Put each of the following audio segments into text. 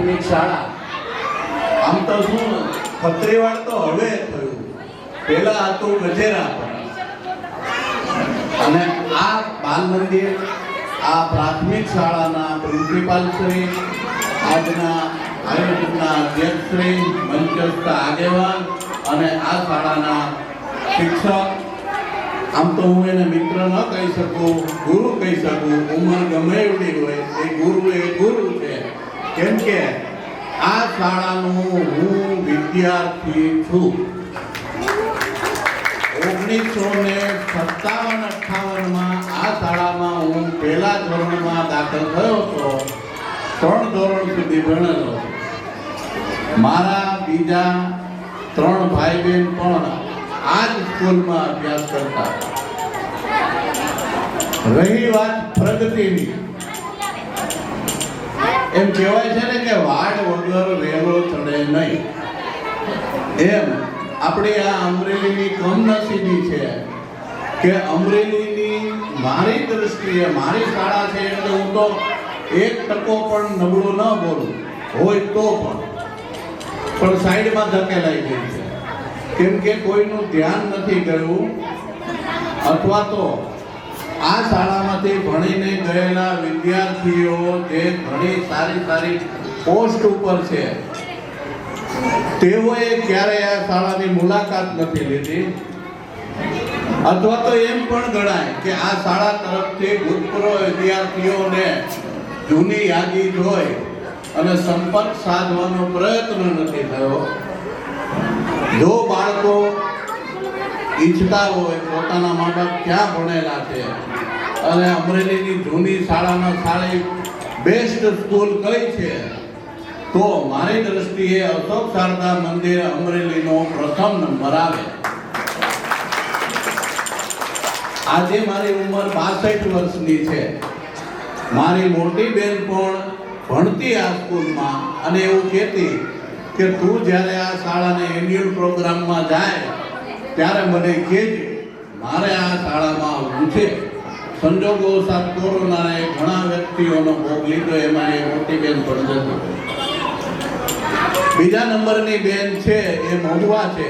પ્રાથમિક શાળા. આમ તો શું ખત્રીવાડ તો હવે થયું, પહેલા હતું ગજેરા. અને આ બાલ મંદિર, આ પ્રાથમિક શાળાના પ્રિન્સિપાલ શ્રી, આજના આયોજકના અધ્યક્ષ શ્રી, મંચસ્થ આગેવાન અને આ શાળાના શિક્ષક, આમ તો હું એને મિત્ર ન કહી શકું, ગુરુ કહી શકું. ઉંમર ગમે એવડી હોય એ ગુરુ છે. કેમ કે આ શાળાનો હું વિદ્યાર્થી છું. 1957-58માં આ શાળામાં હું પહેલા ધોરણમાં દાખલ થયો હતો. 3 ધોરણ સુધી ભણેલો. મારા બીજા 3 ભાઈ બહેન પણ આ જ સ્કૂલમાં અભ્યાસ કરતા. રહી વાત પ્રગતિની, એમ કહેવાય છે ને કે વાડ વગર વેલો ચડે નહીં. એમ આપણી આ અમરેલીની કમનસીબી છે કે અમરેલીની મારી દ્રષ્ટિએ મારી શાળા છે એટલે હું તો 1% પણ નબળું ન બોલું હોય તો પણ સાઈડમાં ધકેલાઈ ગઈ છે. કેમ કે કોઈનું ધ્યાન નથી ગયું, અથવા તો આ શાળામાંથી ભણીને ગયેલા વિદ્યાર્થીઓ જે ઘણી સારી પોસ્ટ ઉપર છે તેઓએ ક્યારેય આ શાળાની મુલાકાત નથી લીધી. અથવા તો એમ પણ ગણાય કે આ શાળા તરફથી ભૂતપૂર્વ વિદ્યાર્થીઓને જૂની યાદી જોઈ અને સંપર્ક સાધવાનો પ્રયત્ન નથી થયો. જો બાળકો ઈચ્છતા હોય પોતાના મા બાપ ક્યાં ભણેલા છે અને અમરેલીની જૂની શાળામાં સારી બેસ્ટ સ્કૂલ કઈ છે, તો મારી દ્રષ્ટિએ અશોક શારદા મંદિર અમરેલીનો પ્રથમ નંબર આવે. આજે મારી ઉંમર 62 વર્ષની છે. મારી મોટી બેન પણ ભણતી આ સ્કૂલમાં અને એવું કહેતી કે તું જ્યારે આ શાળાને એન્યુઅલ પ્રોગ્રામમાં જાય ત્યારે મને કહેજે, મારે આ શાળામાં આવવું છે. સંજોગો સાથ કોરોનાએ ઘણા વ્યક્તિઓનો ભોગ લીધો, એમાં એ મોટી બેન પણ જતી. બીજા નંબરની બેન છે એ મહુવા છે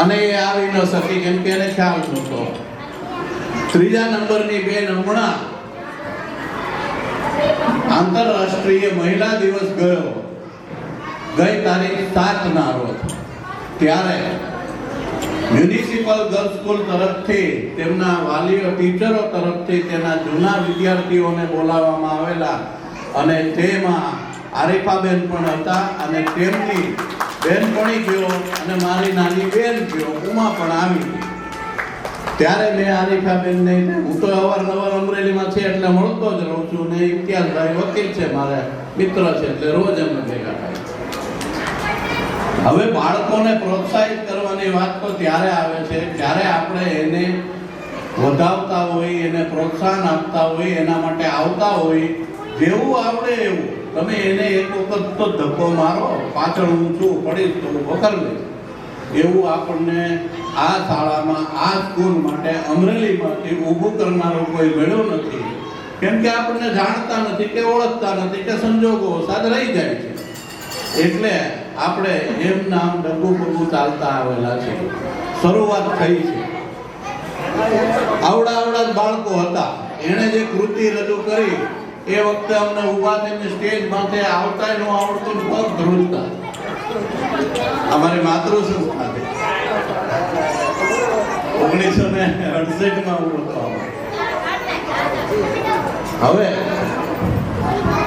અને એ આવી ન શકી કેમ કે એને ખ્યાલ નહોતો. ત્રીજા નંબરની બેન હમણાં આંતરરાષ્ટ્રીય મહિલા દિવસ ગઈ તારીખ 7ના રોજ, ત્યારે મ્યુનિસિપલ ગર્લ્સ સ્કૂલ તરફથી તેમના વાલીઓ ટીચરો તરફથી તેના જૂના વિદ્યાર્થીઓને બોલાવવામાં આવેલા અને તેમાં આરિફાબેન પણ હતા અને તેમની બેનપણી ગયો અને મારી નાની બેન ગયો, ઉમા પણ આવી. ત્યારે મેં આરિફાબેનને, હું તો અવારનવાર અમરેલીમાં છે એટલે મળતો જ રહું છું ને, ઇતિહાસભાઈ વકીલ છે મારા મિત્ર છે એટલે રોજ અમે ભેગા થાય. હવે બાળકોને પ્રોત્સાહિત કરવાની વાત તો ત્યારે આવે છે જ્યારે આપણે એને વધાવતા હોય, એને પ્રોત્સાહન આપતા હોય, એના માટે આવતા હોય. જેવું આવડે એવું તમે એને એક વખત તો ધક્કો મારો, પાછળ હું છું પડીશ તો વખર લઈશ. એવું આપણને આ શાળામાં આ સ્કૂલ માટે અમરેલીમાંથી ઊભું કરનારો કોઈ મળ્યો નથી. કેમ કે આપણને જાણતા નથી કે ઓળખતા નથી કે સંજોગો સાથે રહી જાય છે. એટલે આપણે એમ નામ ડગું ચાલતા આવેલા છે. શરૂઆત થઈ છે. આવડા જ બાળકો હતા, એણે જે કૃતિ રજૂ કરી એ વખતે અમને ઊભા થઈને સ્ટેજ માથે આવતા ન આવડતું પગ ધ્રુજતા. અમારી માતૃ સંસ્થા 1968માં હું હતો. હવે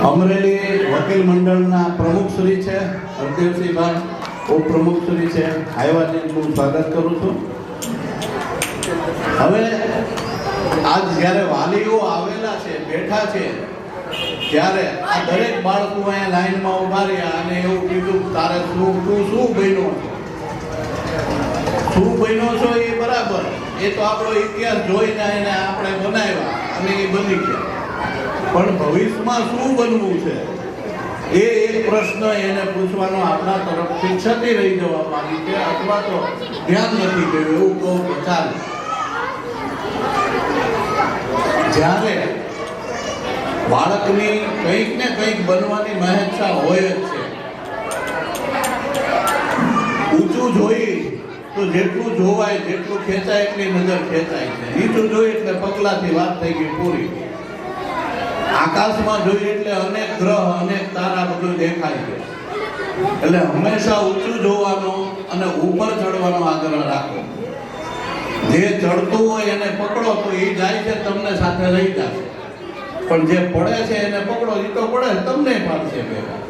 અમરેલી વકીલ મંડળના પ્રમુખ શ્રી છે હરદેવસિંહભાઈ, ઉપપ્રમુખ શ્રી છે, આવ્યા હું સ્વાગત કરું છું. હવે આજ જ્યારે વાલીઓ આવેલા છે, બેઠા છે, ત્યારે આ દરેક બાળકો અહીંયા લાઈનમાં ઉભા રહ્યા અને એવું કીધું તારે શું બન્યો છો એ બરાબર, એ તો આપણો ઇતિહાસ જોઈને એને આપણે બનાવ્યા અને એ બની ગયા. પણ ભવિષ્યમાં શું બનવું છે એ એક પ્રશ્ન એને પૂછવાનો આપણા તરફથી છતી રહી જવા માંગી છે, અથવા તો ધ્યાન નથી ગયું એવું કહું તો ચાલે. જ્યારે બાળકની કંઈક ને કંઈક બનવાની મહેચ્છા હોય જ છે. ઊંચું જોઈ તો જેટલું જોવાય, જેટલું ખેંચાય એટલી નજર ખેંચાય છે. નીચું જોઈ એટલે પગલાથી વાત થઈ ગઈ પૂરી. આકાશમાં જોઈ એટલે અનેક ગ્રહ, અનેક તારા બધું દેખાય છે. એટલે હંમેશા ઊંચું જોવાનો અને ઉપર ચડવાનો આગ્રહ રાખો. જે ચડતું હોય એને પકડો તો એ જાય છે, તમને સાથે લઈ જશે. પણ જે પડે છે એને પકડો, એ તો પડે તમને પાડશે ભેગા.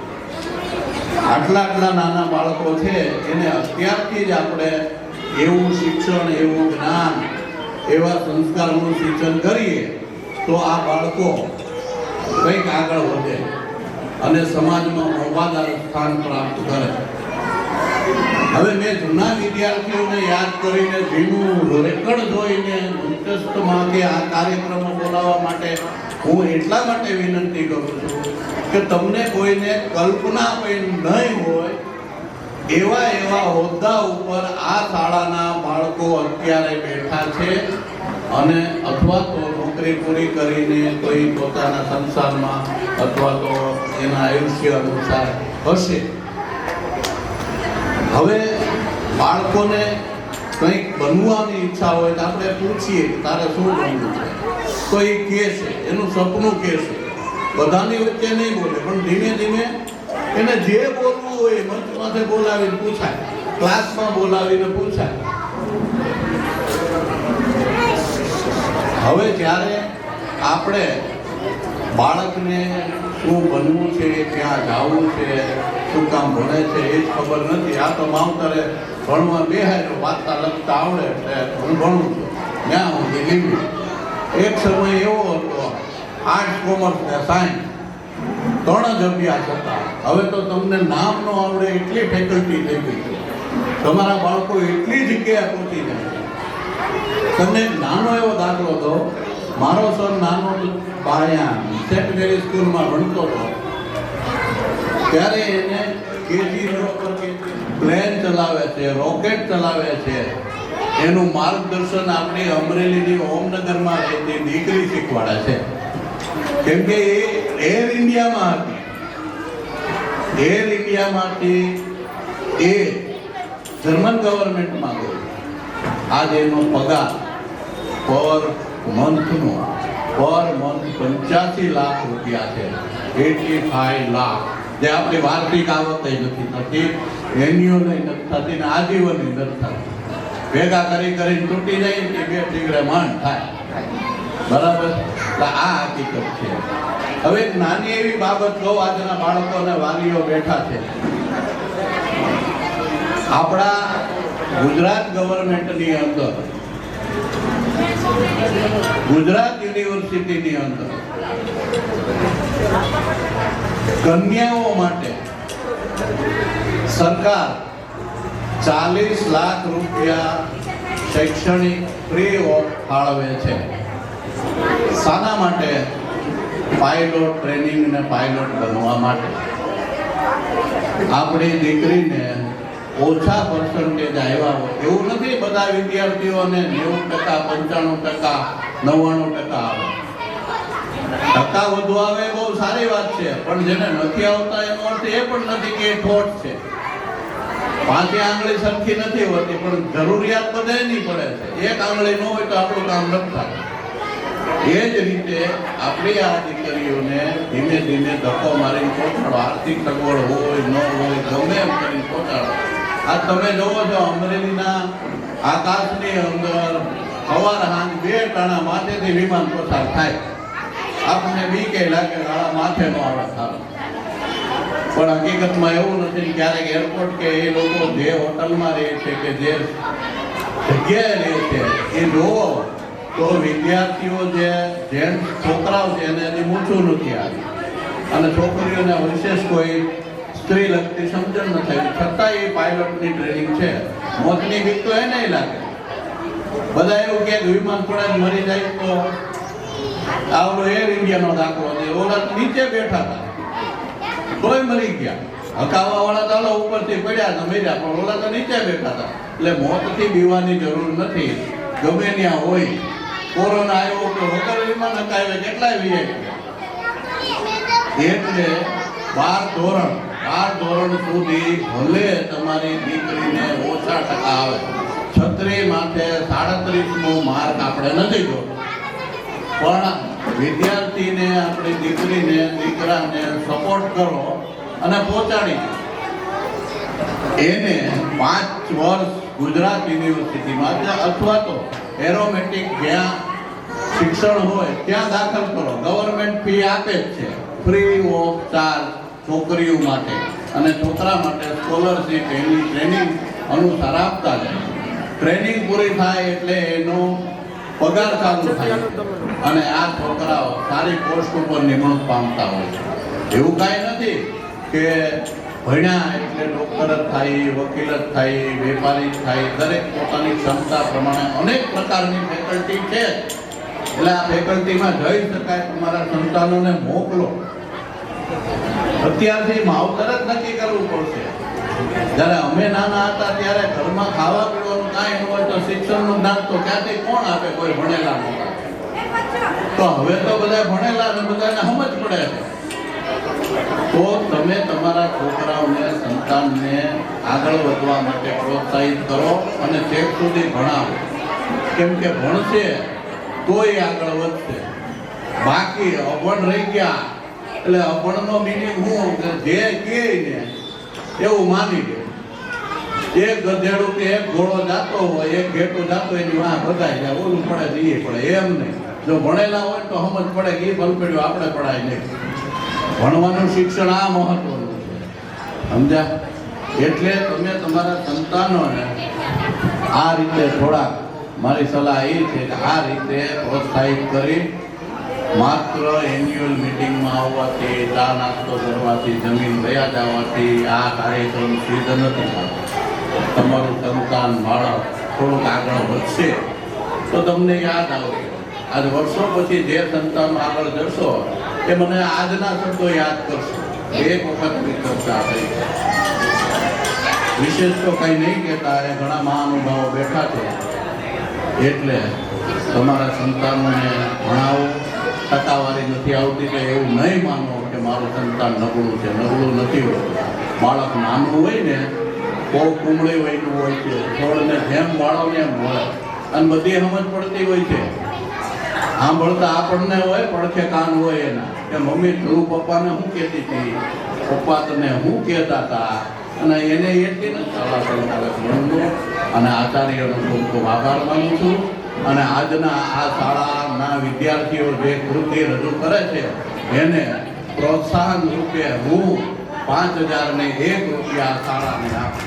આટલા નાના બાળકો છે એને અત્યારથી જ આપણે એવું શિક્ષણ, એવું જ્ઞાન, એવા સંસ્કારનું સિંચન કરીએ તો આ બાળકો કંઈક આગળ વધે અને સમાજમાં મોભાદાર સ્થાન પ્રાપ્ત કરે. હવે મેં જૂના વિદ્યાર્થીઓને યાદ કરીને ભીનું રેકર્ડ જોઈને મંચસ્થમાં કે આ કાર્યક્રમો બોલાવવા માટે હું એટલા માટે વિનંતી કરું છું કે તમને કોઈને કલ્પના પણ નહીં હોય એવા હોદ્દા ઉપર આ શાળાના બાળકો અત્યારે બેઠા છે અને અથવા તો નોકરી પૂરી કરીને કોઈ પોતાના સંસારમાં અથવા તો એના આયુષ્ય અનુસાર હશે. હવે બાળકોને કંઈક બનવાની ઈચ્છા હોય તો આપણે પૂછીએ તારે શું બનવું છે, તો એ કહે છે એનું સપનું કહે છે. બધાની વચ્ચે નહીં બોલે પણ ધીમે ધીમે એને જે બોલવું હોય મંચમાંથી બોલાવીને પૂછાય, ક્લાસમાં બોલાવીને પૂછાય. હવે જ્યારે આપણે બાળકને શું બનવું છે, ક્યાં જવું છે, શું કામ ભણે છે એ જ ખબર નથી. આ તો માવતરે ભણવા બેહાય વાંચતા લખતા આવડે એટલે હું ભણું છું ત્યાં હું લીધું. એક સમય એવો હતો આર્ટ્સ, કોમર્સ ને સાયન્સ ત્રણ જ અભ્યાસ હતા. હવે તો તમને નામ ન આવડે એટલી ફેકલ્ટી થઈ ગઈ છે. તમારા બાળકો એટલી જગ્યાએ પહોંચી જાય છે. તમને એક નાનો એવો દાખલો દો. મારો સર નાનો બાળ્યા સેન્ટ મેરી સ્કૂલમાં ભણતો હતો ત્યારે એને કેજી પ્લેન ચલાવે છે, રોકેટ ચલાવે છે, એનું માર્ગદર્શન આપણી અમરેલીની ઓમનગરમાં રહેતી દીકરી શીખવાડે છે. કેમ કે એ એર ઇન્ડિયામાંથી એ જર્મન ગવર્મેન્ટમાં ગયો. આજે એનો પગાર પર મંથ 85 લાખ રૂપિયા છે. 85 લાખ, જે આપણી વાર્ષિક આવક નથી થતી, એન્યુઅલ નથી થતી ને આજીવન નથી થતી. ભેગા કરીને તૂટી જાય કે 2 ડિગ્રે માંડ થાય. બરાબર? એટલે આ હકીકત છે. હવે એક નાની એવી બાબત કહું. આજના બાળકો અને વાલીઓ બેઠા છે. આપણા ગુજરાત ગવર્મેન્ટની અંદર, ગુજરાત યુનિવર્સિટીની અંદર કન્યાઓ માટે સરકાર 40 લાખ રૂપિયા શૈક્ષણિક ફ્રી ઓફ ફાળવે છે. શાના માટે? પાયલોટ ટ્રેનિંગ ને પાયલોટ બનવા માટે. આપણી દીકરીને ઓછા પર્સન્ટેજ આવ્યા હોય એવું નથી. બધા વિદ્યાર્થીઓને 90%, 95%, 99% આવે. ટકા વધુ આવે બહુ સારી વાત છે, પણ જેને નથી આવતા એનો અર્થ એ પણ નથી કે ખોટ છે. 5 આંગળી સરખી નથી હોતી, પણ જરૂરિયાત બધાની પડે છે. એક આંગળી ન હોય તો આપણું કામ નથી થતું. એ જ રીતે આપણી આ દીકરીઓને ધીમે ધીમે ધક્કો મારીને પહોંચાડો. આર્થિક સગવડ હોય ન હોય ગમે એમ કરીને પહોંચાડો. આ તમે જોવો છો અમરેલીના આકાશની અંદર સવાર સાંજ 2 ટાણા માથેથી વિમાન પસાર થાય. આપણને બીકે લાગે માથે ન આવે સારું, પણ હકીકતમાં એવું નથી. ક્યારેક એરપોર્ટ કે એ લોકો જે હોટલમાં રહે છે કે જે જગ્યાએ રહે છે એ જોવો તો વિદ્યાર્થીઓ જે જેન્ટ્સ છોકરાઓ છે એને એની મૂછું નથી આવી અને છોકરીઓને વિશેષ કોઈ સ્ત્રી લગતી સમજણ નથી આવી. છતાં એ પાયલોટની ટ્રેનિંગ છે. મોતની બીક તો એ નહીં લાગે. બધા એવું કે વિમાન થોડા મરી જાય તો આવડો એર ઇન્ડિયાનો દાખલો છે. ઓલા નીચે બેઠા હતા તોય મરી ગયા. હકાવા વાળા ચાલો ઉપરથી પડ્યા તો મર્યા, પણ ઓલા તો નીચે બેઠા હતા. એટલે મોતથી બીવાની જરૂર નથી. ગમે ત્યાં હોય. કોરોના આવ્યો કે વગર વિમાન હકાવે કેટલાય વીઆઈપી એટલે 12 ધોરણ સુધી ભલે તમારી દીકરીને ઓછા ટકા આવે, છત્રી માથે 37નો માર્ક આપણે નથી જોતો, પણ વિદ્યાર્થીને, આપણી દીકરીને, દીકરાને સપોર્ટ કરો અને પહોંચાડી દો. એને 5 વર્ષ ગુજરાત યુનિવર્સિટીમાં અથવા તો એરોમેટિક જ્યાં શિક્ષણ હોય ત્યાં દાખલ કરો. ગવર્મેન્ટ ફી આપે જ છે, ફ્રી ઓફ ચાર્જ છોકરીઓ માટે, અને છોકરા માટે સ્કોલરશીપ એની ટ્રેનિંગ અનુસાર આપતા જાય. ટ્રેનિંગ પૂરી થાય એટલે એનો પગાર ચાલુ થાય અને આ છોકરાઓ સારી પોસ્ટ ઉપર નિમણૂક પામતા હોય છે. એવું કાંઈ નથી કે ભણ્યા એટલે ડોક્ટર જ થાય, વકીલ જ થાય, વેપારી જ થાય. દરેક પોતાની ક્ષમતા પ્રમાણે અનેક પ્રકારની ફેકલ્ટી છે. એટલે આ ફેકલ્ટીમાં જઈ શકાય. તમારા સંતાનોને મોકલો. અત્યારથી માવતર જ નક્કી કરવું પડશે. જ્યારે અમે નાના હતા ત્યારે ઘરમાં ખાવા પીવાનું કાંઈ ન હોય તો શિક્ષણનું જ્ઞાન તો ક્યાંથી કોણ આપે? કોઈ ભણેલા નહોતા. તો હવે તો બધા ભણેલા અને બધાને સમજ પડે છે. તો તમે તમારા છોકરાઓને, સંતાનને આગળ વધવા માટે પ્રોત્સાહિત કરો અને છેક સુધી ભણાવો. કેમ કે ભણશે તોય આગળ વધશે. બાકી અભણ રહી ગયા એટલે અભણનો મિનિંગ હું જે કહે ને એવું માની લે. એક ગધેડું કે એક ઘોડો જાતો હોય, એક ઘેટું જાતો એની વાહ બધાય જાય, ઓલું પડે એ પડે. એમ નહીં. જો ભણેલા હોય તો સમજ પડે કે એ ભલપડ્યું આપણે પડાય નહીં. ભણવાનું શિક્ષણ આ મહત્વનું છે, સમજ્યા? એટલે તમે તમારા સંતાનોને આ રીતે થોડાક, મારી સલાહ એ છે કે આ રીતે પ્રોત્સાહિત કરી. માત્ર એન્યુઅલ મિટિંગમાં આવવાથી, ચા નાસ્તો કરવાથી, જમીન વયા જવાથી આ કાર્યક્રમ સિદ્ધ નથી થતો. તમારું સંતાન, બાળક થોડુંક આગળ વધશે તો તમને યાદ આવશે. આજ વર્ષો પછી જે સંતાન આગળ જશો એ મને આજના શબ્દો યાદ કરશો. એક વખત ચર્ચા થઈ. વિશેષ તો કંઈ નહીં કહેતા, એ ઘણા મહાનુભાવો બેઠા છે. એટલે તમારા સંતાનોને ભણાવો. ટકાવારી નથી આવતી તો એવું નહીં માનો કે મારું સંતાન નબળું છે. નબળું નથી હોતું. બાળક નાનું હોય ને, બહુ કુમળી વયનું હોય છે, છોડને જેમ બાળો ને એમ મળે અને બધી સમજ પડતી હોય છે. સાંભળતા આપણને હોય, પડખે કાન હોય એના કે મમ્મી તું પપ્પાને શું કહેતી હતી, પપ્પા તને શું કહેતા હતા, અને એને એટલી નથી સલાહ કરતા. અને આચાર્યનો ખૂબ ખૂબ આભાર માનું છું. અને આજના આ શાળાના વિદ્યાર્થીઓ જે કૃતિ રજૂ કરે છે એને પ્રોત્સાહન રૂપે હું 5,000 ને 1 રૂપિયા શાળાને આપું.